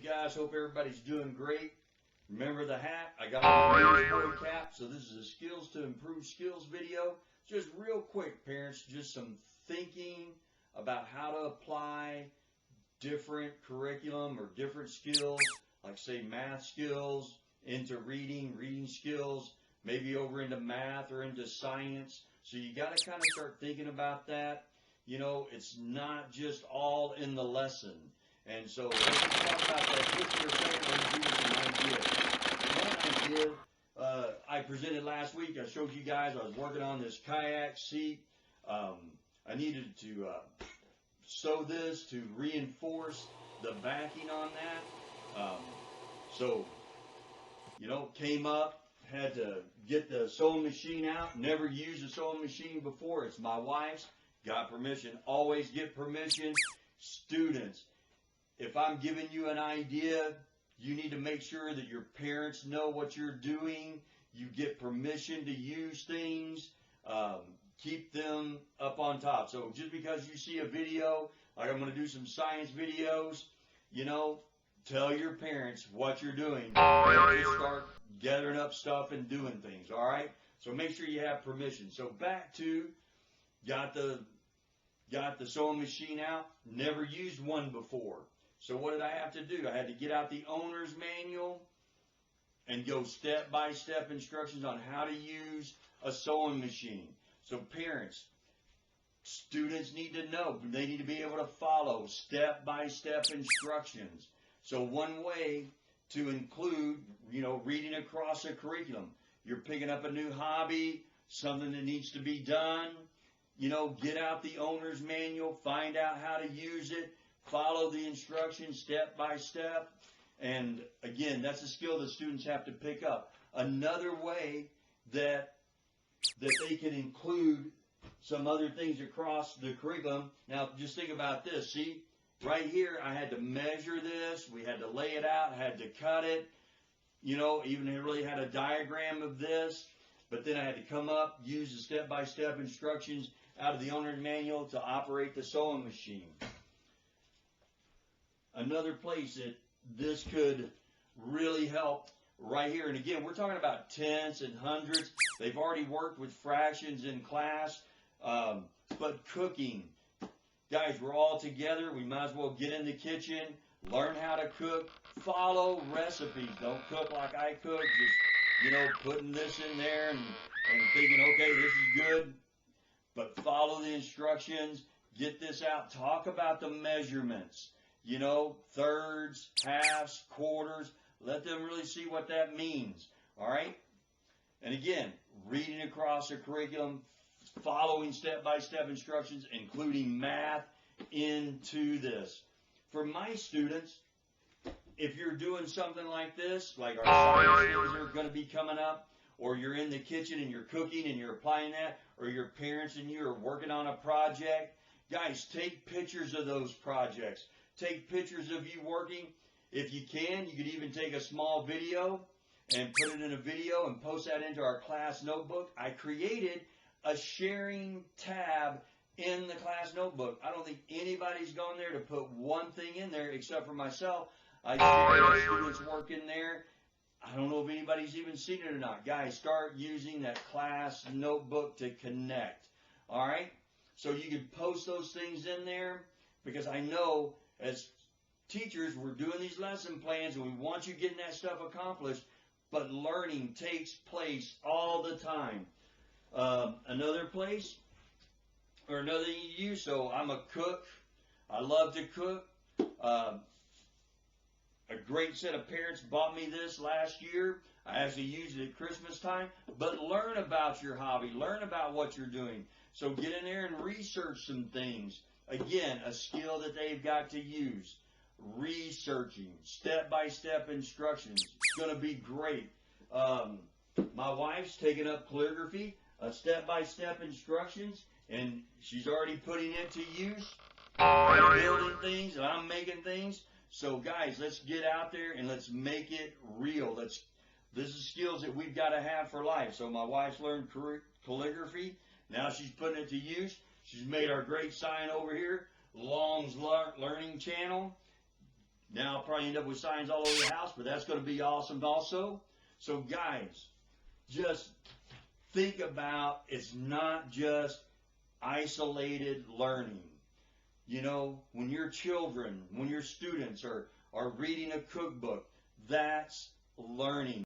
guys, hope everybody's doing great. Remember the hat? I got my boy cap, so this is a skills to improve skills video. Just real quick, parents, just some thinking about how to apply different curriculum or different skills, like say math skills into reading skills, maybe over into math or into science. So you got to kind of start thinking about that. You know, it's not just all in the lesson. And so let's talk about that just for a second. Let me give you some ideas. One idea I presented last week, I showed you guys I was working on this kayak seat. I needed to sew this to reinforce the backing on that. So, you know, came up, had to get the sewing machine out. Never used a sewing machine before. It's my wife's. Got permission. Always get permission. Students, if I'm giving you an idea, you need to make sure that your parents know what you're doing. You get permission to use things. Keep them up on top. So just because you see a video, like I'm going to do some science videos, you know, tell your parents what you're doing. Just start gathering up stuff and doing things, all right? So make sure you have permission. So back to got the sewing machine out, never used one before. So what did I have to do? I had to get out the owner's manual and go step-by-step instructions on how to use a sewing machine. So parents, students need to know. They need to be able to follow step-by-step instructions. So one way to include, you know, reading across a curriculum. You're picking up a new hobby, something that needs to be done. You know, get out the owner's manual, find out how to use it, follow the instructions step by step. And again, that's a skill that students have to pick up. Another way that they can include some other things across the curriculum. Now, just think about this. See, right here, I had to measure this. We had to lay it out, had to cut it. You know, even it really had a diagram of this. But then I had to come up, use the step-by-step instructions out of the owner's manual to operate the sewing machine. Another place that this could really help right here, and again, we're talking about tenths and hundreds. They've already worked with fractions in class, but cooking. Guys, we're all together. We might as well get in the kitchen, learn how to cook, follow recipes. Don't cook like I cook, just, you know, putting this in there and thinking, okay, this is good. But follow the instructions, get this out, talk about the measurements, you know, thirds, halves, quarters. Let them really see what that means, all right? And again, reading across a curriculum, following step-by-step instructions, including math into this. For my students, if you're doing something like this, like our science things are going to be coming up, or you're in the kitchen and you're cooking and you're applying that, or your parents and you are working on a project, guys, take pictures of those projects. Take pictures of you working. If you can, you could even take a small video and put it in a video and post that into our class notebook. I created a sharing tab in the class notebook. I don't think anybody's gone there to put one thing in there except for myself. I share the students' work in there. I don't know if anybody's even seen it or not. Guys, start using that class notebook to connect. All right? So you can post those things in there, because I know as teachers, we're doing these lesson plans and we want you getting that stuff accomplished, but learning takes place all the time. Another place, or another thing you use, so I'm a cook. I love to cook. A great set of parents bought me this last year. I actually used it at Christmas time. But learn about your hobby. Learn about what you're doing. So get in there and research some things. Again, a skill that they've got to use. Researching. Step-by-step instructions. It's going to be great. My wife's taking up calligraphy. Step-by-step instructions. And she's already putting it to use. I'm building things and I'm making things. So guys, let's get out there and let's make it real. This is skills that we've got to have for life. So my wife's learned calligraphy. Now she's putting it to use. She's made our great sign over here, Long's Learning Channel. Now I'll probably end up with signs all over the house, but that's going to be awesome also. So guys, just think about, it's not just isolated learning. You know, when your children, when your students are reading a cookbook, that's learning.